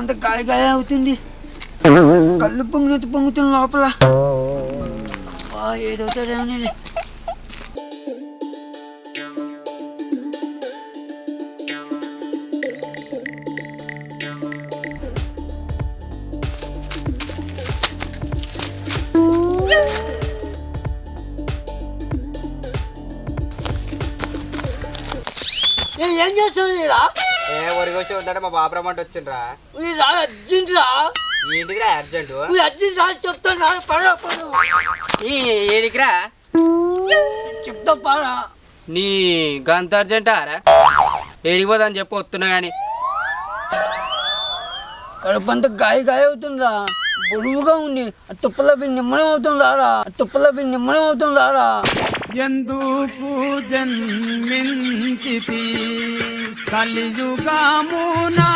అంతా గాయ గాయ అవుతుంది. కళ్ళు పొంగుతుంది లోపల. ఏదవుతుందేమో. ఏం చేస్తావురా? ఒరిగోసి ఉందంటే మా బాబు రమ్మంటే వచ్చిండ్రా. అర్జెంట్ రా. ఏంటిదిరా అర్జెంట్? అర్జెంట్ రా చెప్తాను. ఏడికిరా చెప్తా పారా. నీ గంత అర్జెంటా రా? ఏడిపోదని చెప్పి వస్తున్నా గాని కడుపంతా గాయ గాయ అవుతుందిరా. బరువుగా ఉంది. తుప్పల బిన్ నిమ్మనం అవుతుంది రారా. ఎందుకు జన్మించితి కలియుగమునా.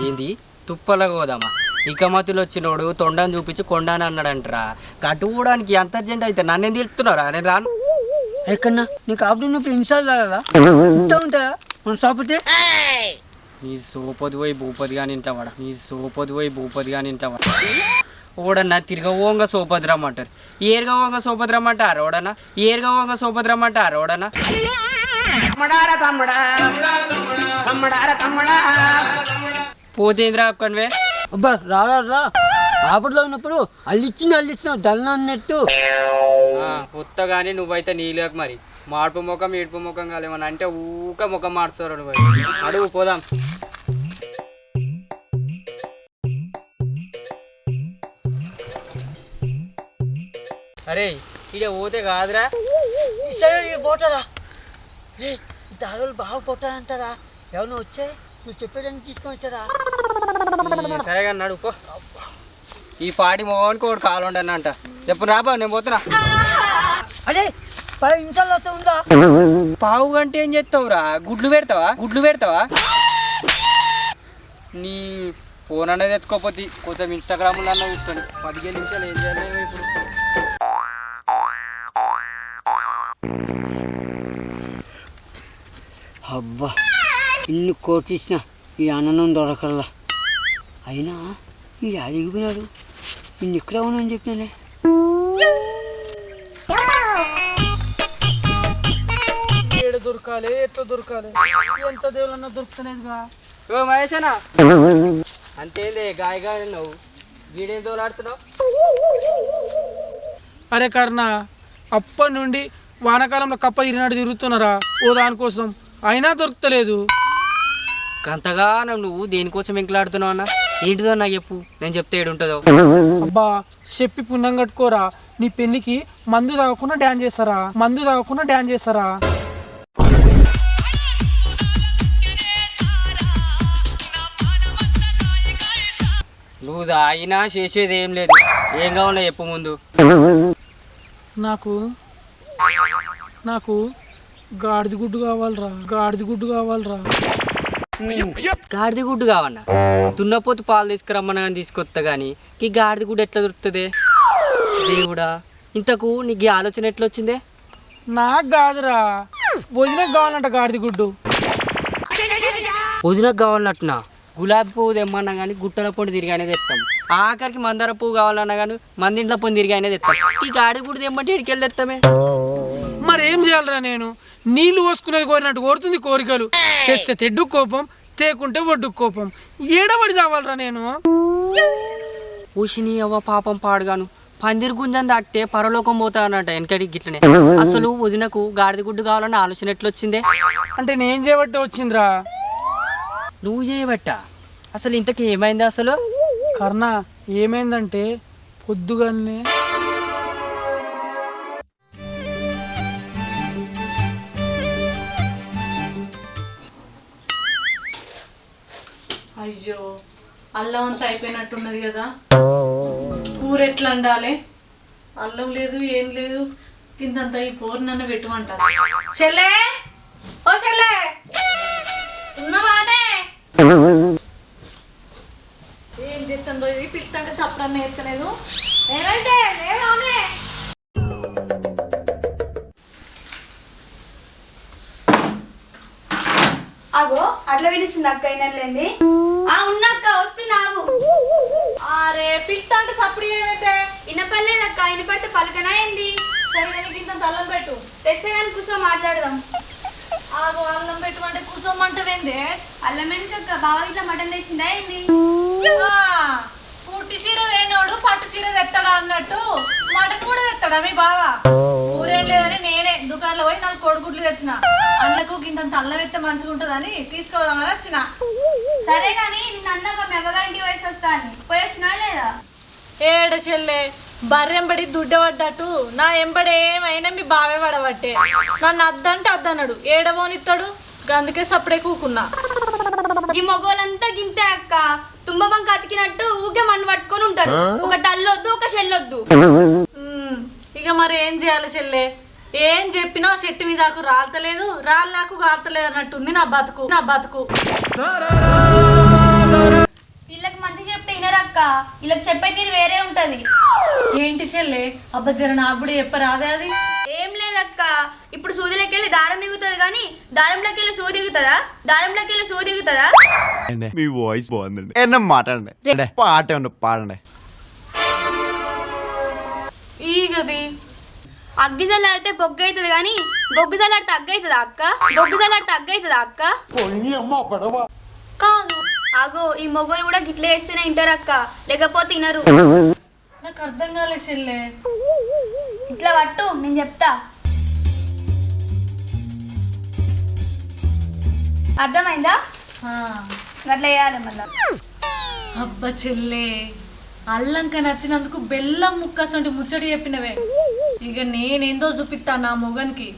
ఏంది తుప్పల పోదామా? ఇక మతులు వచ్చినోడు తొండని చూపించి కొండాని అన్నాడంటరా. కట్టుకోవడానికి ఎంత అర్జెంట్ అయితే నన్నేం తెలుస్తున్నారా? నేను రాను. ఎక్కడన్నా నీకు ఆపుతున్నప్పుడు ఇన్సార్లు రారా? ఇంత ఉంటారా మన సోపతే? నీ సోపది పోయి భూపతి కానీ ఇంటవాడ. ఓడన్నా తిరగవోంగ సోపతి రమ్మంటారు. ఏరుగవోంగ సోపతి రమ్మంటారు ఓడన్నా. పోతేంద్రా ఒక్కనివే. అబ్బా రా. ఆపట్లో ఉన్నప్పుడు అల్లిచ్చినావు దళన అన్నట్టు. కొత్తగాని నువ్వైతే నీళ్ళకి మరి మార్పు ముఖం ఏడుపు ముఖం కాలేమని అంటే ఊక ముఖం మార్చుతారు. నువ్వు అడుగు పోదాం. అరే ఇక పోతే కాదురా. సరే పోతారా? దారులు బాగా పోతారంటారా? ఎవరు వచ్చాయి? నువ్వు చెప్పేదాన్ని తీసుకొని వచ్చారా? సరేగా అన్నాడు పో. ఈ పాటి మోగానికి ఒకటి కాలు ఉండను అంట. చెప్పు రాబా, నేను పోతున్నా. అరే ఇంట్లో ఉందా? పావు గంట ఏం చేస్తావురా? గుడ్లు పెడతావా? నీ ఫోన్ అనేది తెచ్చుకోకపోతే కొంచెం ఇన్స్టాగ్రామ్లో అన్న చూస్తాను. 15 నిమిషాలు ఏం చేయాలి ఇప్పుడు? అబ్బా ఇన్ని కోట్లు ఇచ్చిన ఈ ఆనందం దొరకల్లా. అయినా ఈ అడిగిపోయినారు. ఇన్ని ఇక్కడ ఉన్నాను చెప్పినానే. ఏడు దొరకాలి, ఎట్లా దొరకాలి? ఎంత దేవులన్నా దొరుకుతానేదిగా. ఓ మహేశనా, అంతేందే గాయగా నువ్వు వీడేం తోలాడుతున్నావు? అరే కర్ణ, అప్పటి నుండి వానాకాలంలో కప్ప తిరిగినట్టు తిరుగుతున్నారా ఓ దానికోసం, అయినా దొరుకుతలేదు. అంతగా నువ్వు దేనికోసం ఎంకలాడుతున్నావు అన్న? ఏంటిదో నాకు చెప్పు, నేను చెప్తే ఏడుంటుందో. అబ్బా చెప్పి పుణ్యం కట్టుకోరా. నీ పెళ్ళికి మందు తాగకుండా డ్యాన్స్ చేస్తారా? నువ్వు తాగినా చేసేది ఏం లేదు. ఏం కావాలో చెప్పు ముందు. నాకు గాడిద గుడ్డు కావాలరా. గాడిద గుడ్డు కావన్నా? దున్నపోతు పాలు తీసుకురమ్మని కానీ తీసుకొస్తా కానీ ఈ గాడిద గుడ్డు ఎట్లా దొరుకుతుంది? దేవుడా, ఇంతకు నీకు ఆలోచన ఎట్లా వచ్చిందే? నాకు కాదురా, వదినకు కావాలంట గాడిద గుడ్డు. వదినకు కావాలన్నట్టునా? గులాబీ పువ్వు తెమ్మన్నా కానీ గుట్టల పొండి తిరిగానే తెస్తాం. ఆఖరికి మందార పువ్వు కావాలన్నా కానీ మంది ఇంట్లో పొంది తిరిగానే తెస్తాం. ఈ గాడిద గుడ్డు తెమ్మంటే ఇడికెళ్ళి తెస్తామే. మరేం చేయాలరా? నేను నీళ్లు పోసుకునేది కోరినట్టు కోరుతుంది కోరికలు. తెస్తే తెడ్డు కోపం, తేకుంటే ఒడ్డు కోపం. ఏడబడి చావాలరా నేను? ఊషిని అవ్వ పాపం పాడుగాను. పందిరి గుంజని దాటితే పరలోకం పోతానట వెనకడికి గిట్లనే. అసలు వదినకు గాడిద గుడ్డు కావాలన్న ఆలోచన ఎట్లొచ్చిందే? అంటే నేను చేయబట్టే వచ్చిందిరా. నువ్వు చేయబట్ట? అసలు ఇంతకీ ఏమైంది అసలు? కర్ణ, ఏమైందంటే పొద్దుగానే అయ్యో అల్లం అంతా అయిపోయినట్టున్నది కదా. కూర ఎట్లా వండాలి? అల్లం లేదు, ఏం లేదు. కిందంతా ఈ పోరునన్న పెట్టమంటారు. చెల్లే, ఓ చెల్లే, ఉన్నవానే? ఏం చెప్తుందో ఇది? పిలుస్తాంటే చప్పరన్న ఎత్తలేదు. ఏమైతే లేవానే? అగో ఆ అట్లా పిలుస్తుంది అక్క అయినట్లేంది. ఉన్నక్క వస్తున్నావు. అరే పిలుస్తా అంటే సప్పుడు ఏమైతే ఇనపల్లేదక్క, ఇనపడితే పలకనా ఏంది? సరే నీకు ఇంత అల్లం పెట్టు. తెస్తే కానీ కూర్చో మాట్లాడదాం. ఆగు అల్లం పెట్టమంటే కూర్చోమంటవేందే? అల్లం ఎందుకక్క? బావ ఇట్లా మటన్ తెచ్చిందా ఏంది? పుట్టి చీర లేనోడు పట్టు చీర తెస్తాడా అన్నట్టు మటన్ కూడా తెస్తాడా మీ బావ? ఊరేం లేదని నేనే దుకాణంలో పోయి 4 కోడిగుడ్లు తెచ్చిన. అందులకు ఇంత అల్లం ఎత్తే మంచిగా ఉంటుందని తీసుకోదామని వచ్చిన. సరే గాని నిన్న అన్నాక మీ అవ్వగారింటి వయసు వస్తా అని పోయి వచ్చినా లేదా? ఏడ చెల్లె బర్రెంబడి దుడ్డబడ్డట్టు నా ఎంబడి ఏమైనా మీ బావే పడబట్టే. నన్ను అద్దంటే అద్దన్నాడు, ఏడబోనిస్తాడు. అందుకే సప్పుడే కూకున్నా. ఈ మొగోళ్ళంతా గింతే అక్క, తుంబబంక అతికినట్టు ఊకే మన్ను పట్టుకొని ఉంటారు. ఒక తల్లొద్దు ఒక చెల్లొద్దు. ఇక మరి ఏం చేయాలి చెల్లె? ఏం చెప్పినా చెట్టు మీద రాలతలేదు, రాళ్ళు నాకు గారతలేదు అన్నట్టుంది నా బతుకు. వీళ్ళకి మంచి చెప్తే వినరక్క, వీళ్ళకి చెప్పే తీరు వేరే ఉంటది. ఏంటి చెల్లె? అబ్బా జర నాకు కూడా చెప్పరాదే అది. ఏం లేదక్క, ఇప్పుడు సూదిలోకి వెళ్ళి దారం దిగుతుంది కానీ దారంలోకి వెళ్ళి సూ దిగుతుందా? దారంలోకి వెళ్ళి సూ దిగుతుందా? మీ వాయిస్ బాగుందండి. ఏమన్నా మాట్లాడండి, పాట ఏమన్నా పాడండి. ఈగది అగ్గి జల్లాడితే బొగ్గు అవుతుంది కానీ బొగ్గు జల్లాడితే అగ్గు అవుతుందా అక్క? బొగ్గు జల్లాడితే అగ్గు అవుతుందా అక్క? కాదు. అగో ఈ మొగోలు కూడా గిట్ల వేస్తేనే వింటారు అక్క, లేకపోతే వినరు. నాకు అర్థం కాలే చెల్లె. ఇట్లా పట్టు నేను చెప్తా. అర్థమైందా? అట్లా వేయాలి మళ్ళా. అబ్బా చెల్లె, అల్లంక నచ్చినందుకు బెల్లం ముక్కసంటి ముచ్చడి చెప్పినవే. ఇక నేనేందో చూపిస్తా నా మొగన్కి.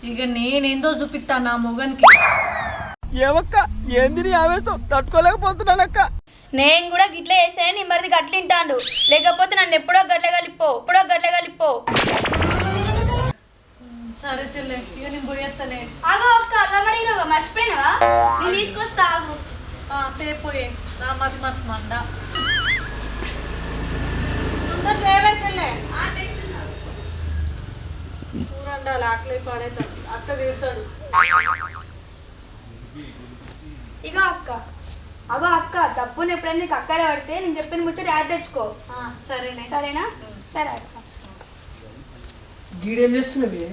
ఏమక్క ఏంది నీ ఆవేశం? తట్టుకోలేకపోతున్నానక్క. నేను కూడా గిట్ల వేస్తే నీ మరిది గట్ల వింటాడు, లేకపోతే నన్ను ఎప్పుడో గట్ల కలిపో. సరే చెల్లె, ఇక నేను పోయేస్తానే. ఆగో అక్క, అల్లమడిగినావుగా మర్చిపోయినావా? నేను తీసుకొస్తా ఆగు. తేపోయే నా మతి మండ. తొందర తేవే చెల్లె. తెస్తున్నా. కూరండాలి, ఆకలి పడేతాడు, అత్త తిడతాడు. ఇగో అక్క, తప్పుని ఎప్పుడైనా నీకు అక్కడే పడితే నేను చెప్పిన ముచ్చట యాడ్ తెచ్చుకో. సరేనే. సరేనా? సరే అక్క. గీడేం చేస్తున్నవి?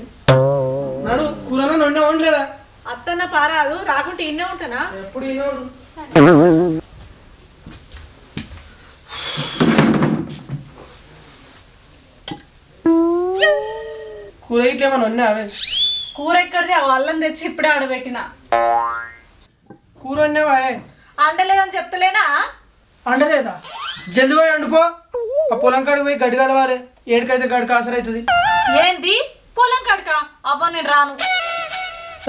నాడు కూరలో నొండే ఉండలేదా? అత్తన్న పారాదు, రాకుంటే ఇన్నే ఉంటానా? ఎప్పుడు ఇన్నోడు. కూర ఇట్లా ఏమన్నా ఉన్నావే? కూర ఎక్కడిది? అల్లం తెచ్చి ఇప్పుడే ఆడబెట్టిన. కూర వండావా? అండలేదని చెప్తలేనా? అండలేదా? జల్ది పోయి వండుపో. ఆ పొలం కాడికి పోయి గడ్డి కలవాలి. ఏడికైతే గడ్డి కాసర అవుతుంది. ఏంది పొలం కాడిక? అవ్వ నేను రాను.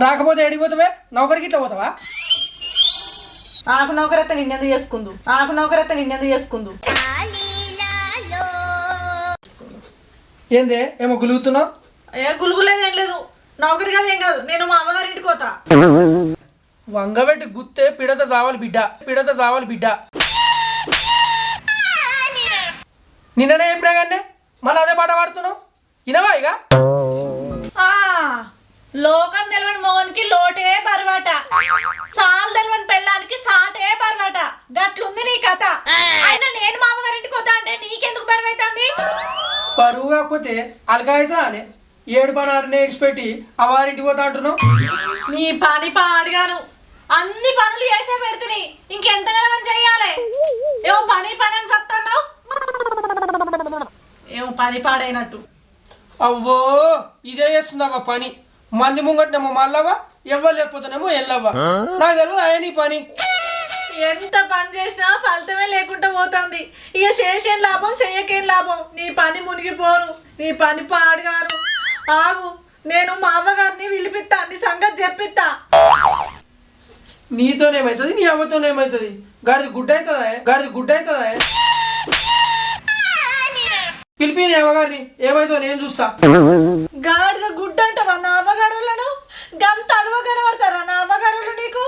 రాకపోతే ఏడికి పోతావే? నౌకరికి ఇట్లా పోతావా? నాకు నౌకరైతే నిన్నెందుకు చేసుకుందు. ఏందే ఏమో గులుగుతున్నావు? ఏ గులుగులేదు ఏం లేదు. నౌకరి కాదు ఏం కాదు, నేను మా అమ్మగారింటికి పోతా. వంగబెట్టి గుత్తే పిడత చావాలి బిడ్డ. నిన్ననే చెప్పినా కానీ మళ్ళీ అదే పాట పాడుతున్నావు. వినవా ఇక? లోకం తెలివని మోహన్కి లోటే బర్వాట, సాల్ తెలివని పెళ్ళానికి సాటే బర్వాట. గట్లుంది నీ కథ. అయినా నేను మా అమ్మగారింటికి పోతా అంటే నీకెందుకు బరువైతుంది? బరువు కాకపోతే అలకాయితా అని 7 పని ఆడినే ఇడిచిపెట్టి ఆ వారింటికి పోతా అంటున్నావు. నీ పని పాడుగాను, అన్ని పనులు చేసే పెడుతుంది. ఇంకెంతగానో చెయ్యాలి. ఏమో పని అని సత్తన్నావు, ఏమో పని పాడైనట్టు. అవ్వో ఇదే చేస్తుందవ్వ పని. మంది ముంగట్నేమో మళ్ళవ్వ, ఎవ్వరు లేకపోతేనేమో ఎల్లవ్వ. నాకు తెలియదు అయ్యా నీ పని. ఎంత పని చేసినా ఫలితమే లేకుండా పోతుంది. ఇక చేసేం లాభం, చెయ్యకేం లాభం. నీ పని మునిగిపోరు, నీ పని పాడుగాను. ఆగు, నేను మా అవ్వగారిని పిలిపిస్తా, నీ సంగతి చెప్పిస్తా. నీతోనేమవుతుంది, నీ అవ్వతోనేమవుతుంది? గాడిది గుడ్డ అవుతుందా? పిలిపి నీ అవ్వగారిని, ఏమైతుందో నేను చూస్తా. గాడిద గుడ్డ అంటావా నా అవ్వగారులను? గంత అదవ కనబడతారా నా అవ్వగారులు నీకు?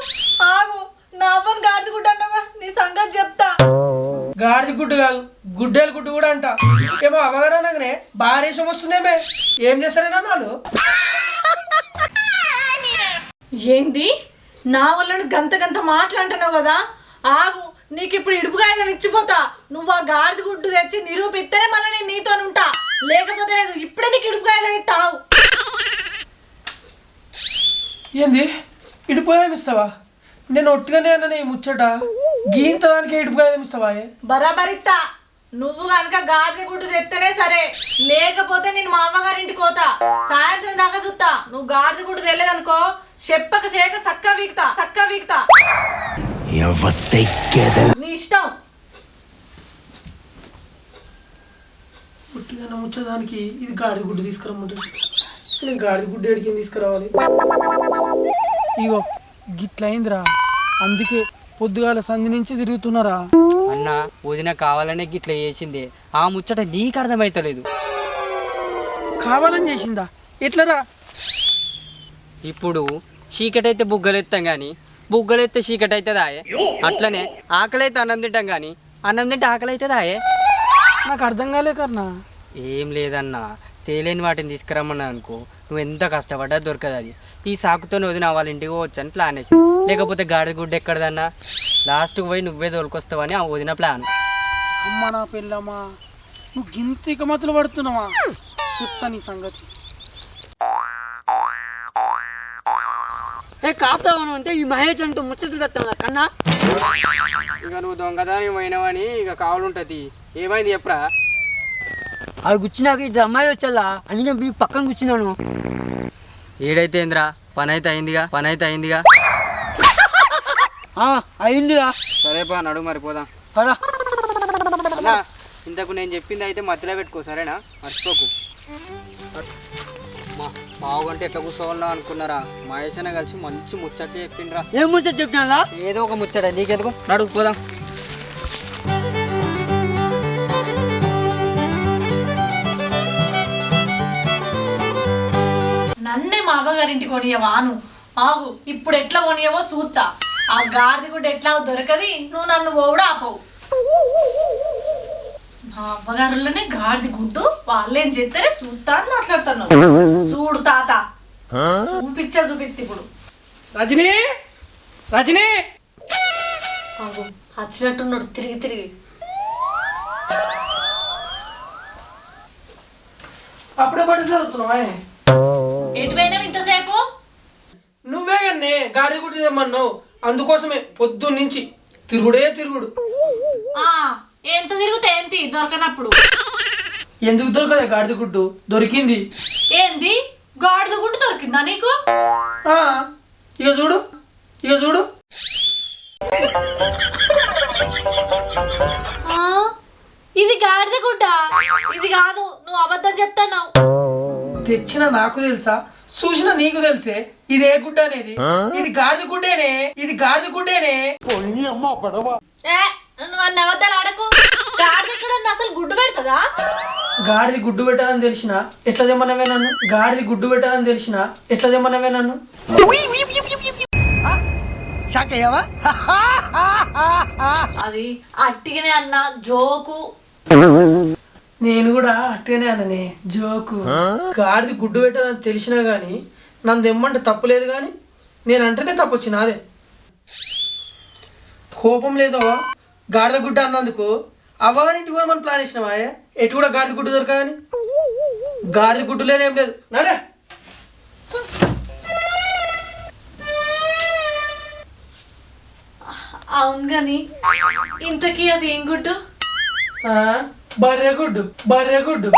ఆగు, నా అవ్వని గాడిద గుడ్డ అంటావా? నీ సంగతి చెప్తా. గాడిది గుడ్డు కాదు, గుడ్డేలు గుడ్డు కూడా అంట. ఏమో అవ్వగారు అనగానే భారేషం వస్తుందేమే. ఏం చేస్తారేనా వాళ్ళు? ఏంది నా వల్ల గంత గంత మాట్లాంటున్నావు కదా, ఆగు, నీకు ఇప్పుడు ఇడుపుకాయలు ఇచ్చిపోతా. నువ్వు ఆ గాడిద గుడ్డు తెచ్చి నిరూపిస్తేనే మళ్ళీ నేను నీతో ఉంటా, లేకపోతే లేదు. ఇప్పుడే నీకు ఇడుపుకాయలు ఇస్తావు. ఏంది ఇడిపోయాం ఇస్తావా? నేను ఒట్టుగానే అన్న నీ ముచ్చట, గీంతదానికి ఇడిపోయాం ఇస్తావా? బరాబరిత్తా. నువ్వు కనుక గాడిద గుడ్డు తెత్తేనే సరే, లేకపోతే నేను మా అమ్మగారింటికి పోతా. సాయంత్రం దాకా చూస్తా. నువ్వు గాడిద గుడ్డు తెలేదనుకో, చెప్పక చేయక సక్క వీక్తా. నీ ఇష్టం. ఒట్టిగా ముచ్చదానికి ఇది గాడిద గుడ్డు తీసుకురమ్మంటుంది. నేను గాడిద గుడ్డు ఎడికి తీసుకురావాలి? ఇగో గిట్లయిందిరా, అందుకే పొద్దుగాల సంధి నుంచి తిరుగుతున్నారా. అన్న వదిన కావాలనే గిట్లా చేసింది, ఆ ముచ్చట నీకు అర్థమైతలేదు. కావాలని చేసిందా? ఎట్లరా? ఇప్పుడు చీకటైతే బుగ్గలెత్తాం కానీ బుగ్గలెత్తే చీకటి అవుతుందా? అట్లనే ఆకలి అయితే అన్నం తింటాం కానీ అన్నం తింటే ఆకలి అవుతుందా? నాకు అర్థం కాలే కన్నా. ఏం లేదన్నా, తేలేని వాటిని తీసుకురమ్మన్నా అనుకో, నువ్వు ఎంత కష్టపడ్డా దొరకదు. అది ఈ సాకుతో వదిన వాళ్ళ ఇంటికి పోవచ్చు అని ప్లాన్ వేసి, లేకపోతే గాడిద గుడ్డ ఎక్కడదన్నా లాస్ట్కి పోయి నువ్వే తోలుకొస్తావని ఆ వదిన ప్లాన్. అమ్మ నా పెళ్ళమ్మా, నువ్వు గింత ఇకమతులు పడుతున్నావా? చెప్తా నీ సంగతి. కాపుతావను అంటే ఈ మహేష్ అంటూ ముచ్చట్లు పెడతాను కన్నా. ఇక నువ్వు దొంగదాని పోయినావని ఇక కావాలంటుంది. ఏమైంది చెప్పరా? అవి కూర్చున్నాక ఇద్దరు అమ్మాయిలు వచ్చాలా అని నేను మీ పక్కన కూర్చున్నాను. ఏడైతే ఏంద్రా, పని అయితే అయిందిగా. అయిందిరా. సరేపా, నడుము మరిపోదాం. పరా. అన్నా, ఇంతకు నేను చెప్పింది అయితే మధ్యలో పెట్టుకో, సరేనా? మర్చిపోకు. బాగుంటే ఎట్లా కూర్చోవాలో అనుకున్నారా? మహేష్ అన్న కలిసి మంచి ముచ్చట్లు చెప్పిండ్రా. ఏం ముచ్చట చెప్పినా? ఏదో ఒక ముచ్చట, నీకెందుకు, నడుగు పోదాం. నన్నే మా అవ్వగారింటికి కొనియవాను. ఆగు, ఇప్పుడు ఎట్లా కొనియవో చూస్తా. ఆ గాడిద గుడ్డు ఎట్లా దొరకది, నువ్వు నన్ను కూడా ఆపవు. మా అవ్వగారులోనే గాడిద గుడ్డు, వాళ్ళేం చేస్తారే చూస్తా అని మాట్లాడుతున్నావు. చూడు తాత, చూపిత్తి ఇప్పుడు. రజనీ ఆగు, వచ్చినట్టున్నాడు తిరిగి. అప్పుడే పడి చదువుతున్నావా? ఎటువైనా ఇంతసేపు నువ్వే కన్నే గాడిద గుడ్డు తెమ్మన్నావు, అందుకోసమే పొద్దున్నుంచి తిరుగుడు. ఎంత తిరిగితే ఏంటి దొరకనప్పుడు? ఎందుకు దొరకదా గాడిద గుడ్డు? దొరికింది. ఏంది గాడిద గుడ్డు దొరికిందా నీకు? ఇక చూడు. ఇది గాడిద గుడ్డ, ఇది కాదు. నువ్వు అబద్ధం చెప్తున్నావు. తెచ్చిన నాకు తెలుసా, చూసిన నీకు తెలిసే ఇది ఏ గుడ్డ అనేది. ఇది గాడిద గుడ్డేనే. నువ్వు అన్న అబద్ధాలు ఆడకు. గాడిద ఎక్కడ అసలు గుడ్డు పెడతదా? గాడిది గుడ్డు పెట్టాలని తెలిసిన ఎట్లా తెమ్మనవే నన్ను. అది అట్టిగానే అన్న జోకు. నేను కూడా అట్టనే అన్ననే జోకు. గాడిది గుడ్డు పెట్టాలని తెలిసినా గాని నన్ను తెమ్మంటే తప్పులేదు, కానీ నేను అంటేనే తప్పొచ్చి నాదే. కోపం లేదో గాడిద గుడ్డ అన్నందుకు. అవ్వగారింటికి పోమని ప్లాన్ వేసినావా? ఎటు కూడా గాడిద గుడ్డు దొరకదని. గాడిద గుడ్డు లేదేం లేదు, నాడే. అవును గాని ఇంతకీ అది ఏం గుడ్డు? బర్రె గుడ్డు. బర్రె గుడ్డ.